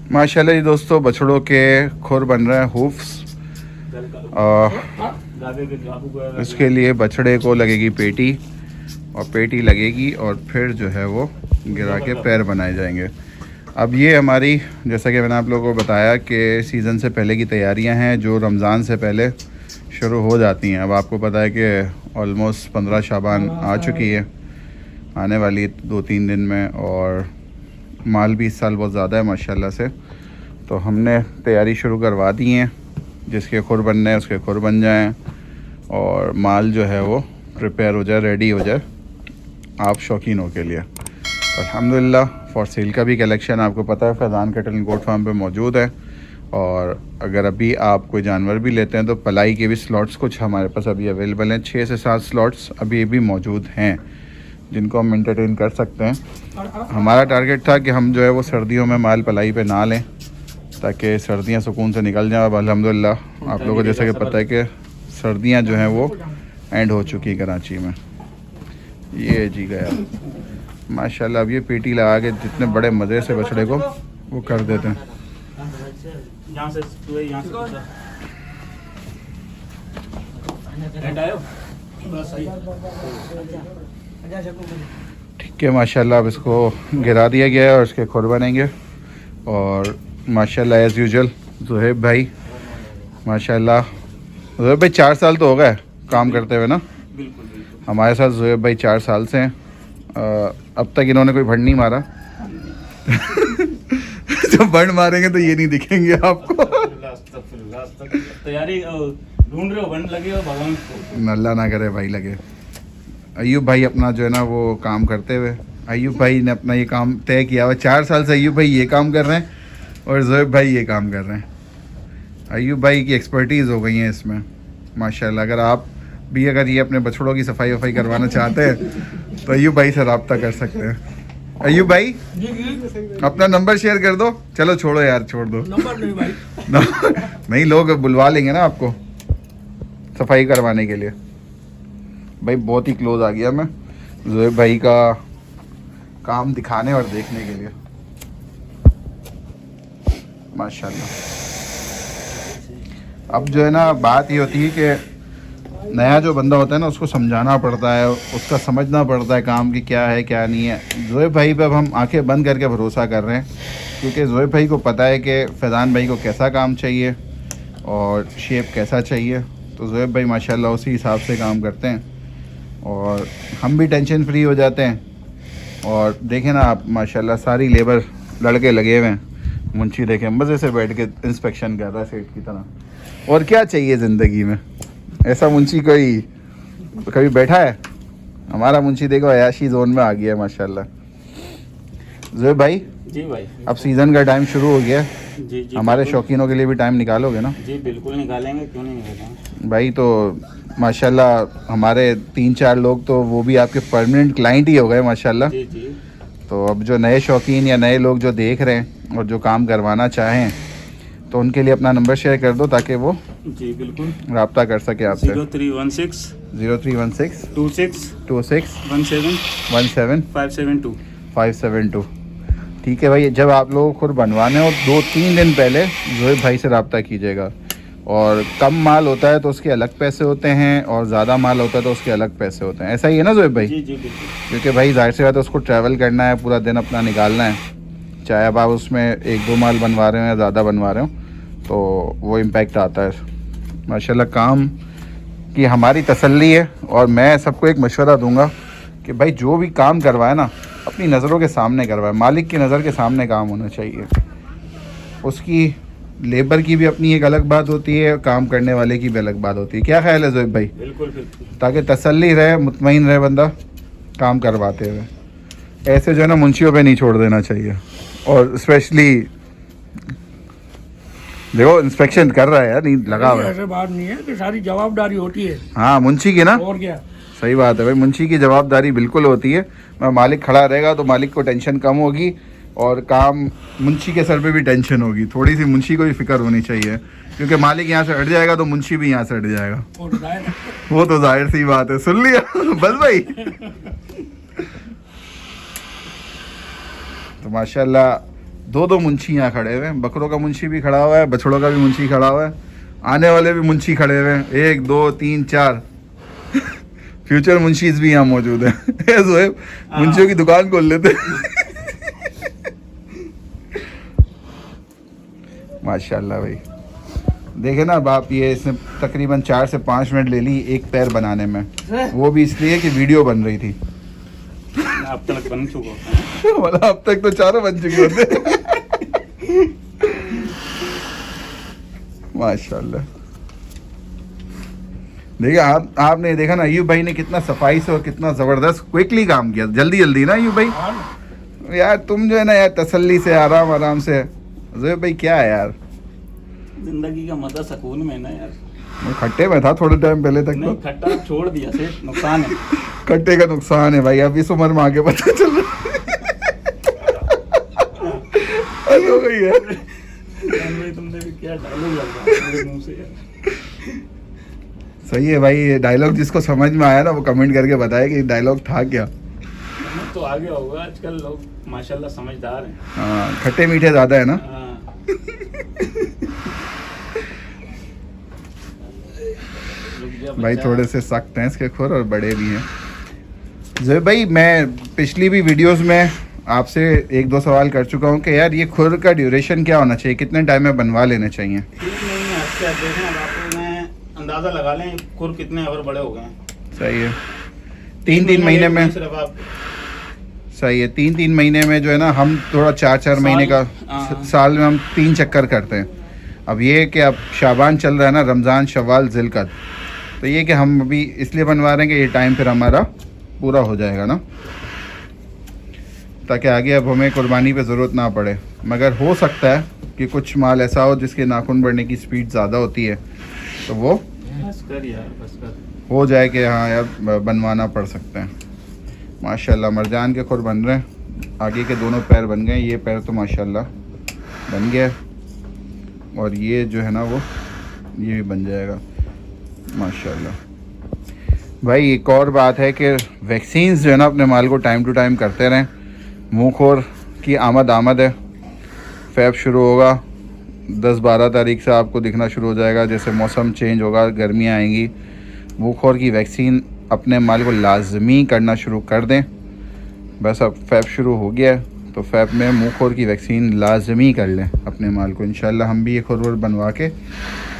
माशाल्लाह जी दोस्तों, बछड़ों के खुर बन रहे हैं, हूफ्स। इसके लिए बछड़े को लगेगी पेटी, और पेटी लगेगी और फिर जो है वो गिरा के पैर बनाए जाएंगे। अब ये हमारी, जैसा कि मैंने आप लोगों को बताया कि सीज़न से पहले की तैयारियां हैं जो रमज़ान से पहले शुरू हो जाती हैं। अब आपको पता है कि ऑलमोस्ट 15 शाबान आ चुकी है, आने वाली 2-3 दिन में, और माल भी इस साल बहुत ज़्यादा है माशाल्लाह से। तो हमने तैयारी शुरू करवा दी है, जिसके खुर बनने हैं उसके खुर बन जाएं और माल जो है वो प्रिपेयर हो जाए, रेडी हो जाए आप शौकीनों के लिए। अल्हम्दुलिल्लाह फॉर सेल का भी कलेक्शन आपको पता है Faizan cattle and goat farm पे मौजूद है। और अगर अभी आप कोई जानवर भी लेते हैं तो पलाई के भी स्लॉट्स कुछ हमारे पास अभी अवेलेबल हैं। 6 से 7 स्लॉट्स अभी भी मौजूद हैं जिनको हम एंटरटेन कर सकते हैं। हमारा टारगेट था कि हम जो है वो सर्दियों में माल पलाई पे ना लें ताकि सर्दियां सुकून से निकल जाएं। अब अल्हम्दुलिल्लाह आप लोगों को जैसा कि पता है कि सर्दियां जो हैं वो एंड हो चुकी कराची में। ये जी गया माशाल्लाह। अब ये पेटी लगा के जितने बड़े मज़े से बछड़े को वो कर देते हैं। ठीक है माशाल्लाह, अब इसको गिरा दिया गया है और इसके खुर बनेंगे। और माशाल्लाह एज़ यूजुअल ज़ुहैब भाई, माशाल्लाह ज़ुहैब भाई 4 साल तो हो गए काम करते हुए ना। बिल्कुल हमारे साथ ज़ुहैब भाई 4 साल से हैं। अब तक इन्होंने कोई भंड नहीं मारा। जब भंड मारेंगे तो ये नहीं दिखेंगे आपको। तैयारी ढूंढ रहे हो, भंड लगे हो भगवान को अल्लाह ना करे भाई लगे। अय्यूब भाई अपना जो है ना वो काम करते हुए, अय्यूब भाई ने अपना ये काम तय किया हुआ। 4 साल से अय्यूब भाई ये काम कर रहे हैं और ज़ुहैब भाई ये काम कर रहे हैं। अय्यूब भाई की एक्सपर्टीज़ हो गई है इसमें माशाल्लाह। अगर आप भी अगर ये अपने बछड़ों की सफाई वफाई करवाना चाहते हैं तो अय्यूब भाई से रब्ता कर सकते हैं। अय्यूब भाई अपना नंबर शेयर कर दो। चलो छोड़ो यार, छोड़ दो नंबर नहीं भाई। नहीं, लोग बुलवा लेंगे ना आपको सफाई करवाने के लिए। भाई बहुत ही क्लोज आ गया मैं ज़ुहैब भाई का काम दिखाने और देखने के लिए माशाल्लाह। अब जो है ना बात ये होती है कि नया जो बंदा होता है ना उसको समझाना पड़ता है, उसका समझना पड़ता है काम की क्या है क्या नहीं है। ज़ुहैब भाई पे अब हम आंखें बंद करके भरोसा कर रहे हैं क्योंकि ज़ुहैब भाई को पता है कि फैज़ान भाई को कैसा काम चाहिए और शेप कैसा चाहिए। तो ज़ुहैब भाई माशाल्लाह उसी हिसाब से काम करते हैं और हम भी टेंशन फ्री हो जाते हैं। और देखें ना आप माशाल्लाह सारी लेबर लड़के लगे हुए हैं। मुंशी देखें मज़े से बैठ के इंस्पेक्शन कर रहा है सेठ की तरह। और क्या चाहिए ज़िंदगी में, ऐसा मुंशी कोई कभी बैठा है? हमारा मुंशी देखो अयाशी जोन में आ गया है माशाल्लाह। ज़ुहैब भाई जी भाई, अब सीज़न का टाइम शुरू हो गया है, जी हमारे शौकीनों के लिए भी टाइम निकालोगे ना? जी बिल्कुल निकालेंगे, क्यों नहीं निकालेंगे भाई। तो माशाल्लाह हमारे 3-4 लोग तो वो भी आपके परमानेंट क्लाइंट ही हो गए माशाल्लाह। जी। तो अब जो नए शौकीन या नए लोग जो देख रहे हैं और जो काम करवाना चाहें तो उनके लिए अपना नंबर शेयर कर दो ताकि वो जी बिल्कुल रब्ता कर सके आपसे। 0316 0316 26 26 17 17 572। 572। ठीक है भाई, जब आप लोगों को खुद बनवाने हो 2-3 दिन पहले ज़ुहैब भाई से रब्ता कीजिएगा। और कम माल होता है तो उसके अलग पैसे होते हैं और ज़्यादा माल होता है तो उसके अलग पैसे होते हैं। ऐसा ही है ना ज़ुहैब भाई? जी बिल्कुल। क्योंकि भाई जाहिर सी बात है उसको ट्रैवल करना है, पूरा दिन अपना निकालना है, चाहे अब आप उसमें 1-2 माल बनवा रहे हो या ज़्यादा बनवा रहे हो तो वो इम्पैक्ट आता है। माशाल्लाह काम की हमारी तसल्ली है और मैं सबको एक मशवरा दूंगा कि भाई जो भी काम करवाए ना अपनी नज़रों के सामने करवाए, मालिक की नज़र के सामने काम होना चाहिए। उसकी लेबर की भी अपनी एक अलग बात होती है, काम करने वाले की भी अलग बात होती है। क्या ख्याल है ज़ुहैब भाई? बिल्कुल ताकि तसल्ली रहे, मुतमईन रहे बंदा काम करवाते हुए। ऐसे जो है ना मुंशियों पे नहीं छोड़ देना चाहिए। और स्पेशली देखो इंस्पेक्शन कर रहा है यार, नहीं लगा हुआ है। ऐसे बात नहीं है कि सारी जवाबदारी होती है। हाँ मुंशी की ना, और क्या, सही बात है भाई, मुंशी की जवाबदारी बिल्कुल होती है। मालिक खड़ा रहेगा तो मालिक को टेंशन कम होगी और काम मुंशी के सर पे भी टेंशन होगी। थोड़ी सी मुंशी को भी फिक्र होनी चाहिए क्योंकि मालिक यहाँ से हट जाएगा तो मुंशी भी यहाँ से हट जाएगा। वो तो जाहिर सी बात है। सुन लिया बस भाई। तो माशाल्लाह दो मुंशी यहाँ खड़े हुए हैं, बकरों का मुंशी भी खड़ा हुआ है, बछड़ों का भी मुंशी खड़ा हुआ है, आने वाले भी मुंशी खड़े हुए हैं, 1 2 3 4 फ्यूचर मुंशीज भी यहाँ मौजूद हैं। ज़ोएब, मुंशियों की दुकान खोल लेते। माशाल्लाह भाई, देखे ना बाप, ये इसने तकरीबन 4 से 5 मिनट ले ली एक पैर बनाने में, वो भी इसलिए कि वीडियो बन रही थी। अब तक बन चुका होता मतलब अब तक तो 4 बन चुके होते। माशाल्लाह, देखिए आपने देखा ना अयूब भाई ने कितना सफाई से और कितना जबरदस्त क्विकली काम किया, जल्दी जल्दी ना अयूब भाई। यार तुम जो है ना यार तसल्ली से आराम आराम से, ज़ोएब भाई क्या है यार, जिंदगी का मजा सुकून में ना यार। मैं खट्टे में था थोड़े टाइम पहले तक नहीं, तो। खट्टा छोड़ दिया से नुकसान है। खट्टे का नुकसान है भाई, अब इस उम्र में आगे पता चल रहा है। हो गई है। भाई तुमने भी क्या डायलॉग लगा मेरे मुंह से यार। सही है भाई, ये डायलॉग जिसको समझ में आया ना वो कमेंट करके बताए कि डायलॉग था क्या। समझ तो आगे होगा, आजकल लोग माशाल्लाह समझदार हैं। हाँ, खट्टे मीठे ज्यादा है ना। हाँ। भाई थोड़े से सख्त हैं इसके खुर और बड़े भी हैं। ज़ोएब भाई मैं पिछली भी वीडियोस में आपसे 1-2 सवाल कर चुका हूँ कि यार ये खुर का ड्यूरेशन क्या होना चाहिए, कितने टाइम में बनवा लेने चाहिए। 3 महीने अच्छा देखें, अब आप में अंदाजा लगा लें खुर कितने ओवर बड़े हो गए हैं। सही है, 3-3 महीने में सिर्फ आप सही है, 3-3 महीने में जो है ना हम थोड़ा 4-4 महीने का हाँ। साल में हम 3 चक्कर करते हैं। अब ये कि अब शाबान चल रहा है ना, रमज़ान शव्वाल ज़िलक़द, तो ये कि हम अभी इसलिए बनवा रहे हैं कि ये टाइम फिर हमारा पूरा हो जाएगा ना, ताकि आगे अब हमें कुर्बानी पे ज़रूरत ना पड़े। मगर हो सकता है कि कुछ माल ऐसा हो जिसके नाखून बढ़ने की स्पीड ज़्यादा होती है, तो वो बस कर यार, बस कर। हो जाए कि हाँ यार बनवाना पड़ सकता है। माशाल्लाह मरजान के खुर बन रहे हैं, आगे के दोनों पैर बन गए, ये पैर तो माशाल्लाह बन गया, और ये जो है ना वो ये भी बन जाएगा माशाल्लाह। भाई एक और बात है कि वैक्सीन्स जो है ना अपने माल को टाइम टू टाइम करते रहें। मुँहखोर की आमद है, फ़ैब शुरू होगा, 10-12 तारीख से आपको दिखना शुरू हो जाएगा, जैसे मौसम चेंज होगा, गर्मियाँ आएंगी, मुँहखोर की वैक्सीन अपने माल को लाजमी करना शुरू कर दें। बस अब फ़ैब शुरू हो गया है, तो फ़ैब में मुँहखोर की वैक्सीन लाजमी कर लें अपने माल को। इंशाल्लाह हम भी ये खुर बनवा के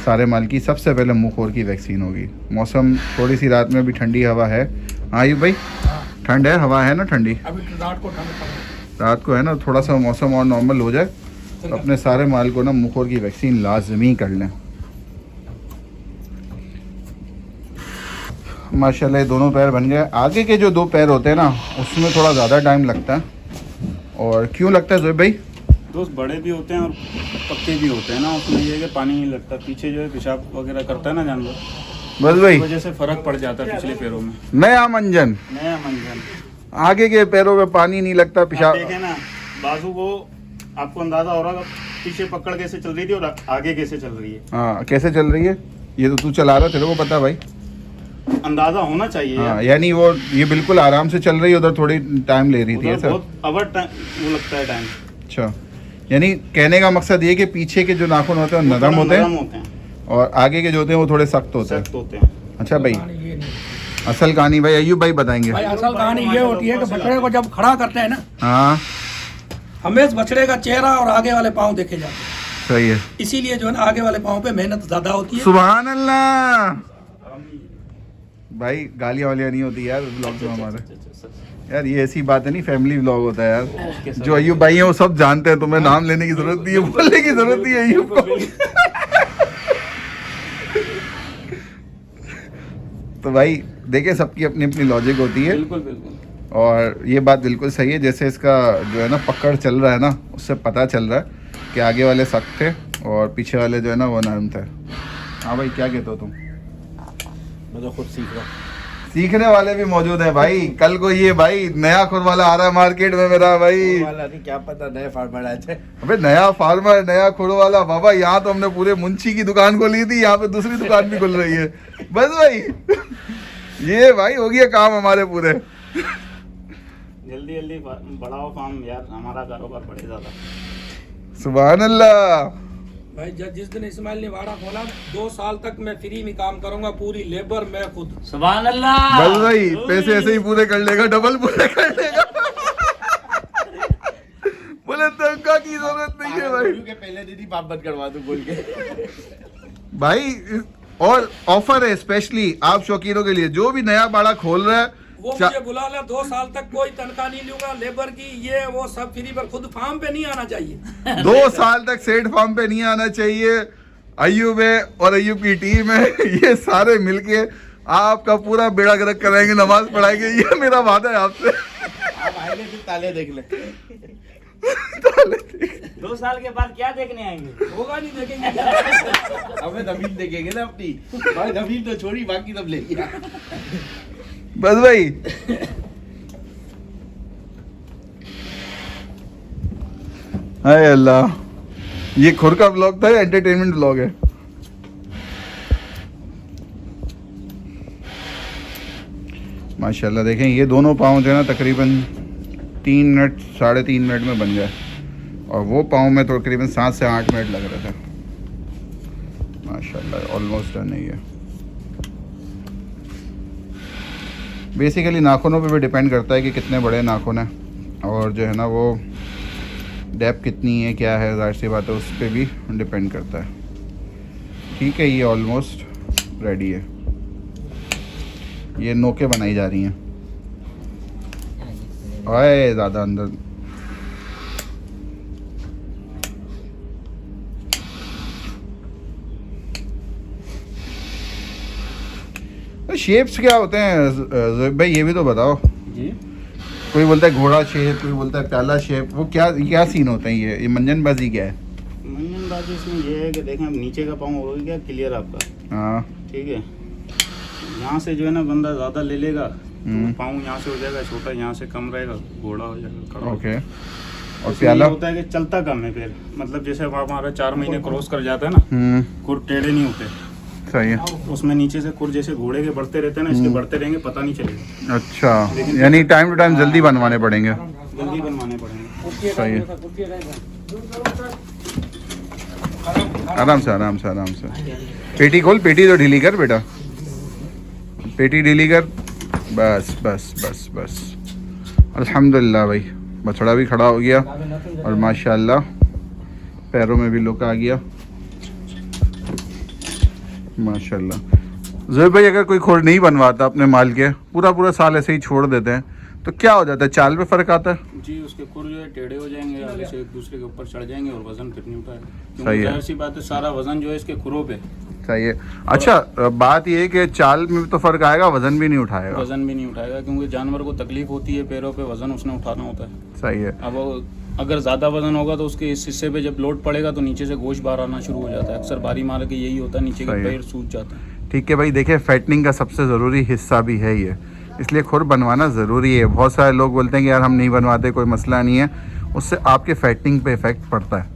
सारे माल की सबसे पहले मुँहखोर की वैक्सीन होगी। मौसम थोड़ी सी रात में भी ठंडी हवा है। हाँ आयुब भाई, ठंड है, हवा है ना ठंडी, अभी तो रात को ठंड रात को है ना, थोड़ा सा मौसम और नॉर्मल हो जाए तो अपने सारे माल को ना मुँहखोर की वैक्सीन लाजमी कर लें। माशाल्लाह ये दोनों पैर बन गए। आगे के जो 2 पैर होते हैं ना उसमें थोड़ा ज़्यादा टाइम लगता है। और क्यों लगता है ज़ोएब भाई? दोस्त बड़े भी होते हैं और पक्के भी होते हैं ना, उसमें ये है कि पानी नहीं लगता, पीछे जो है पेशाब वगैरह करता है ना जानवर, बस भाई इस वजह से फर्क पड़ जाता है पिछले पैरों में। नया मंजन, नया मंजन, आगे के पैरों में पानी नहीं लगता, आप पेशाब। देखें ना बाजू को, आपको अंदाजा हो रहा है पीछे पकड़ कैसे चल रही थी और आगे कैसे चल रही है। हाँ कैसे चल रही है, ये तो तू चला रहा, तेरे को पता भाई। अंदाजा होना चाहिए हाँ यार। यानी वो ये बिल्कुल आराम से चल रही है, उधर थोड़ी टाइम ले रही थी उधर ऐसा। बहुत अवर टाइम वो लगता है टाइम। अच्छा, यानी कहने का मकसद ये कि पीछे के जो नाखून होते हैं वो नरम होते हैं और आगे के जो होते हैं वो थोड़े सख्त होते हैं। सख्त होते हैं। अच्छा भाई, ये नहीं। असल कहानी भाई अयूब भाई बताएंगे। भाई असल कहानी ये होती है कि बछड़े को जब खड़ा करते हैं ना, हाँ हमेशा बछड़े का चेहरा और आगे वाले पाँव देखे जाते हैं, सही है, इसीलिए जो है ना आगे वाले पाँव पे मेहनत ज्यादा होती है। सुभान अल्लाह। भाई गालियाँ वालियाँ नहीं होती यार ब्लॉग में हमारे यार, ये ऐसी बात है नहीं, फैमिली व्लॉग होता है यार। जो अयूब भाई हैं वो सब जानते हैं, तुम्हें नाम लेने की जरूरत नहीं है, बोलने की जरूरत नहीं है अयूब को। तो भाई देखिए सबकी अपनी अपनी लॉजिक होती है, बिल्कुल बिल्कुल। और ये बात बिल्कुल सही है। जैसे इसका जो है ना पकड़ चल रहा है ना, उससे पता चल रहा है कि आगे वाले सख्त थे और पीछे वाले जो है ना वो नरम थे। हाँ भाई क्या कहते हो तुम? मैं तो खुद सीख रहा हूँ। सीखने वाले भी मौजूद हैं भाई। कल को ये भाई नया खुर वाला आ रहा है मार्केट में मेरा भाई। वाला नहीं, क्या पता नए फार्मर आए थे। अबे नया फार्मर, नया खुर वाला बाबा। यहाँ तो हमने पूरे मुंशी की दुकान खोली थी, यहाँ पे दूसरी दुकान भी खुल रही है। बस भाई ये भाई हो गया काम हमारे पूरे। जल्दी जल्दी बढ़ाओ फार्म यार, हमारा कारोबार बढ़े ज़्यादा। सुभान अल्लाह। भाई जिस दिन इस्माइल ने वाड़ा खोला 2 साल तक मैं फ्री में काम करूंगा, पूरी लेबर मैं खुद। सुभान अल्लाह। बस भाई पैसे ऐसे ही पूरे कर लेगा, डबल पूरे कर लेगा। बोले तनख्वाह की जरूरत नहीं है भाई। के पहले दिन ही पाप बंद करवा दूं बोल के। भाई और ऑफर है स्पेशली आप शौकीनों के लिए, जो भी नया बाड़ा खोल रहा है वो मुझे बुला ले, 2 साल तक कोई तनख्वाह नहीं लूंगा, लेबर की ये वो सब फ्री, पर खुद फार्म पे नहीं आना चाहिए। 2 साल तक सेठ फार्म पे नहीं आना चाहिए। अय्यूब है और अय्यूब की टीम है, ये सारे मिलके आपका पूरा बेड़ा गर्क कराएंगे, नमाज पढ़ाएंगे, ये मेरा वादा है आपसे। आप आएंगे फिर ताले देख ले। 2 साल के बाद क्या देखने आएंगे? होगा नहीं देखेंगे। हमें जमीन देखेंगे ना अपनी, भाई जमीन तो छोड़ी बाकी सब ले लिया। बस भाई हाय अल्लाह, ये खुर का ब्लॉग था या एंटरटेनमेंट ब्लॉग है? माशाल्लाह देखें ये दोनों पाँव जो है ना तकरीबन 3 मिनट 3.5 मिनट में बन गया, और वो पाँव में तो तकरीबन 7 से 8 मिनट लग रहे थे। माशाल्लाह ऑलमोस्ट डन है ये। बेसिकली नाखूनों पे भी डिपेंड करता है कि कितने बड़े नाखून हैं, और जो है ना वो डेप्थ कितनी है क्या है, ज़ाहिर सी बात है उस पर भी डिपेंड करता है। ठीक है, ये ऑलमोस्ट रेडी है। ये नोकें बनाई जा रही हैं। ओए ज़्यादा अंदर शेप्स क्या होते हैं ज़ोएब भाई, ये भी तो बताओ। जी कोई बोलता है घोड़ा शेप, कोई बोलता है प्याला शेप, वो क्या सीन होते हैं? ये मंजनबाजी क्या है? मंजनबाजी इसमें ये है कि देखें अब नीचे का पाँव हो गया क्लियर आपका, हाँ ठीक है। यहाँ से जो है ना बंदा ज़्यादा ले लेगा तो पाँव यहाँ से हो जाएगा छोटा, यहाँ से कम रहेगा, घोड़ा हो जाएगा, खड़ा हो ओके। जाएगा। और इसमें प्याला ये होता है कि चलता कम है पैर, मतलब जैसे अब हमारा 4 महीने क्रॉस कर जाता है ना, खुर टेढ़े नहीं होते, सही है। उसमें नीचे से खुर जैसे घोड़े के बढ़ते रहते हैं ना, इसके बढ़ते रहेंगे पता नहीं चलेगा। अच्छा, यानी टाइम टू टाइम जल्दी बनवाने पड़ेंगे। जल्दी बनवाने पड़ेंगे। सही है। आराम से आराम से आराम से। पेटी खोल, पेटी तो ढीली कर बेटा, पेटी ढीली कर। बस बस बस बस। अल्हम्दुलिल्लाह भाई, बछड़ा भी खड़ा हो गया और माशाल्लाह पैरों में भी लुक आ गया माशाल्लाह। ज़ोएब भाई अगर कोई खुर नहीं बनवाता अपने माल के, पूरा साल ऐसे ही छोड़ देते हैं, तो क्या हो जाता है? चाल पे फर्क आता है जी, उसके खुर जो है टेढ़े हो जाएंगे, आगे से एक दूसरे के ऊपर चढ़ जाएंगे और वजन फिर नहीं उठाएगा, सही क्योंकि है। जाहिर सी बात है सारा वजन जो है इसके खुरों पे। सही है। अच्छा बात ये है कि चाल में तो फर्क आएगा, वजन भी नहीं उठाएगा। वजन भी नहीं उठाएगा क्योंकि जानवर को तकलीफ होती है पैरों पे, वजन उसने उठाना होता है। सही है। अब अगर ज़्यादा वजन होगा तो उसके इस हिस्से पे जब लोड पड़ेगा तो नीचे से गोश्त बाहर आना शुरू हो जाता है। अक्सर बारी मार के यही होता है, नीचे के सही है। पैर सूज जाते हैं। ठीक है भाई, देखिए फैटनिंग का सबसे ज़रूरी हिस्सा भी है ये, इसलिए खुर बनवाना ज़रूरी है। बहुत सारे लोग बोलते हैं कि यार हम नहीं बनवाते, कोई मसला नहीं है, उससे आपके फैटनिंग पे इफ़ेक्ट पड़ता है।